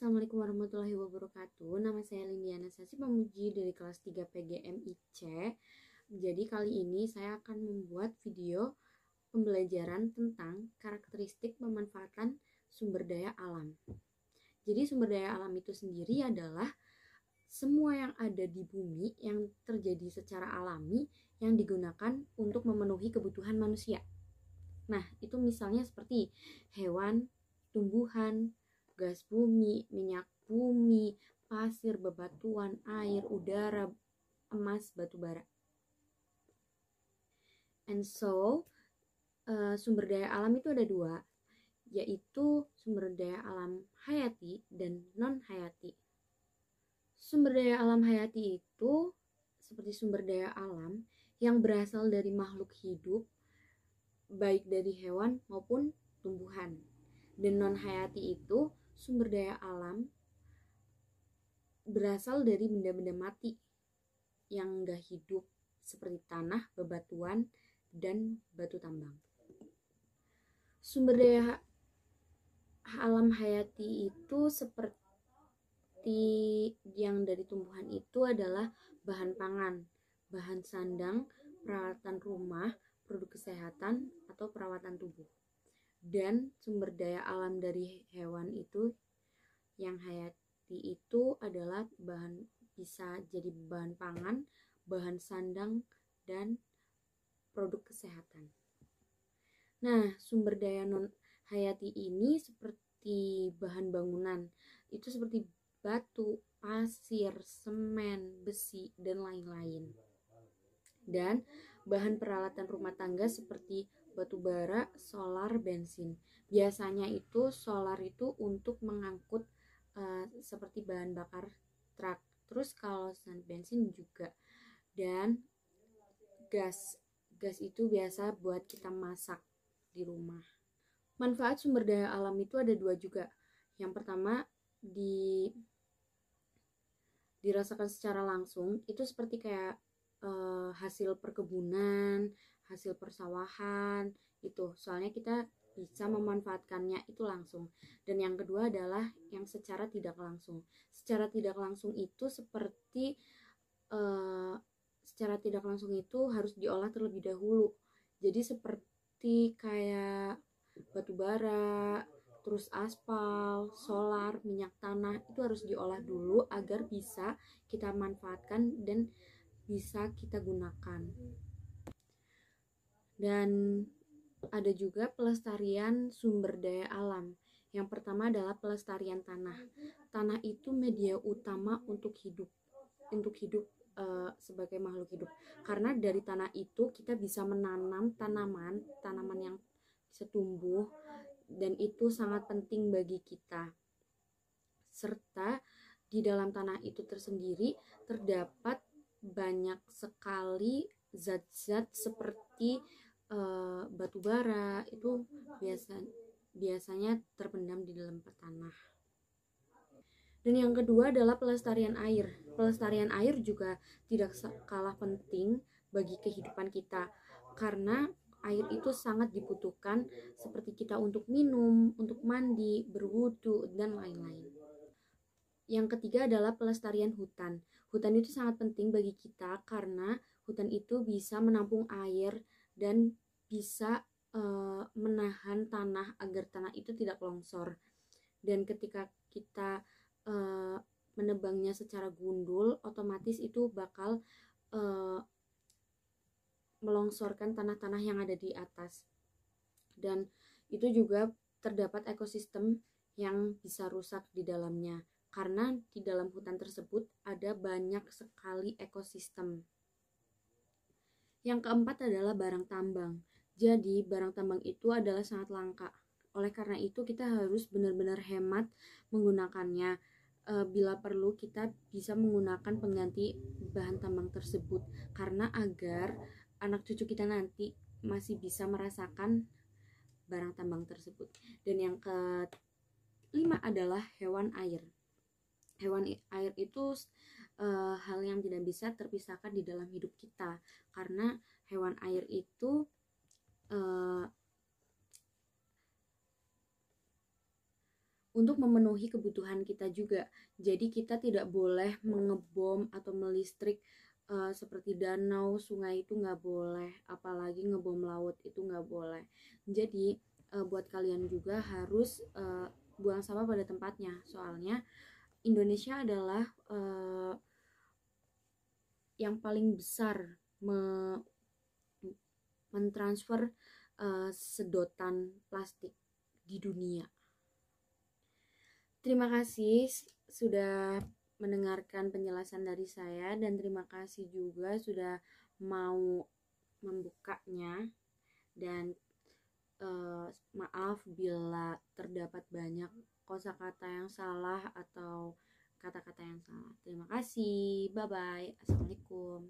Assalamualaikum warahmatullahi wabarakatuh. Nama saya Lindiana Sasi Pamuji dari kelas 3 PGMIC. Jadi kali ini saya akan membuat video pembelajaran tentang karakteristik pemanfaatan sumber daya alam. Jadi sumber daya alam itu sendiri adalah semua yang ada di bumi yang terjadi secara alami yang digunakan untuk memenuhi kebutuhan manusia. Nah, itu misalnya seperti hewan, tumbuhan, gas bumi, minyak bumi, pasir, bebatuan, air, udara, emas, batu bara. And so, sumber daya alam itu ada dua, yaitu sumber daya alam hayati dan non-hayati. Sumber daya alam hayati itu seperti sumber daya alam yang berasal dari makhluk hidup, baik dari hewan maupun tumbuhan. Dan non-hayati itu sumber daya alam berasal dari benda-benda mati yang gak hidup seperti tanah, bebatuan, dan batu tambang. Sumber daya alam hayati itu seperti yang dari tumbuhan itu adalah bahan pangan, bahan sandang, peralatan rumah, produk kesehatan, atau perawatan tubuh. Dan sumber daya alam dari hewan itu yang hayati itu adalah bisa jadi bahan pangan, bahan sandang, dan produk kesehatan. Nah, sumber daya non hayati ini seperti bahan bangunan, itu seperti batu, pasir, semen, besi, dan lain-lain. Dan bahan peralatan rumah tangga seperti batu bara, solar, bensin. Biasanya itu solar itu untuk mengangkut seperti bahan bakar truk. Terus kalau bensin juga. Dan gas itu biasa buat kita masak di rumah. Manfaat sumber daya alam itu ada dua juga. Yang pertama dirasakan secara langsung, itu seperti kayak hasil perkebunan, hasil persawahan itu, soalnya kita bisa memanfaatkannya itu langsung. Dan yang kedua adalah yang secara tidak langsung. Secara tidak langsung itu seperti secara tidak langsung itu harus diolah terlebih dahulu. Jadi seperti kayak batu bara, terus aspal, solar, minyak tanah, itu harus diolah dulu agar bisa kita manfaatkan dan bisa kita gunakan. Dan ada juga pelestarian sumber daya alam. Yang pertama adalah pelestarian tanah. Tanah itu media utama untuk hidup sebagai makhluk hidup. Karena dari tanah itu kita bisa menanam tanaman yang bisa tumbuh, dan itu sangat penting bagi kita. Serta di dalam tanah itu tersendiri terdapat banyak sekali zat-zat seperti batu bara, itu biasanya terpendam di dalam tanah. Dan yang kedua adalah pelestarian air. Pelestarian air juga tidak kalah penting bagi kehidupan kita, karena air itu sangat dibutuhkan seperti kita untuk minum, untuk mandi, berwudu, dan lain-lain. Yang ketiga adalah pelestarian hutan. Hutan itu sangat penting bagi kita karena hutan itu bisa menampung air dan bisa menahan tanah agar tanah itu tidak longsor. Dan ketika kita menebangnya secara gundul, otomatis itu bakal melongsorkan tanah-tanah yang ada di atas. Dan itu juga terdapat ekosistem yang bisa rusak di dalamnya, karena di dalam hutan tersebut ada banyak sekali ekosistem. Yang keempat adalah barang tambang. Jadi barang tambang itu adalah sangat langka. Oleh karena itu kita harus benar-benar hemat menggunakannya. Bila perlu kita bisa menggunakan pengganti bahan tambang tersebut, karena agar anak cucu kita nanti masih bisa merasakan barang tambang tersebut. Dan yang kelima adalah hewan air. Hewan air itu hal yang tidak bisa terpisahkan di dalam hidup kita, karena hewan air itu untuk memenuhi kebutuhan kita juga. Jadi kita tidak boleh mengebom atau melistrik seperti danau, sungai itu nggak boleh, apalagi ngebom laut itu nggak boleh. Jadi buat kalian juga harus buang sampah pada tempatnya. Soalnya Indonesia adalah yang paling besar mentransfer sedotan plastik di dunia. Terima kasih sudah mendengarkan penjelasan dari saya, dan terima kasih juga sudah mau membukanya, dan maaf bila terdapat banyak kosakata yang salah atau kata-kata yang salah. Terima kasih. Bye bye. Assalamualaikum.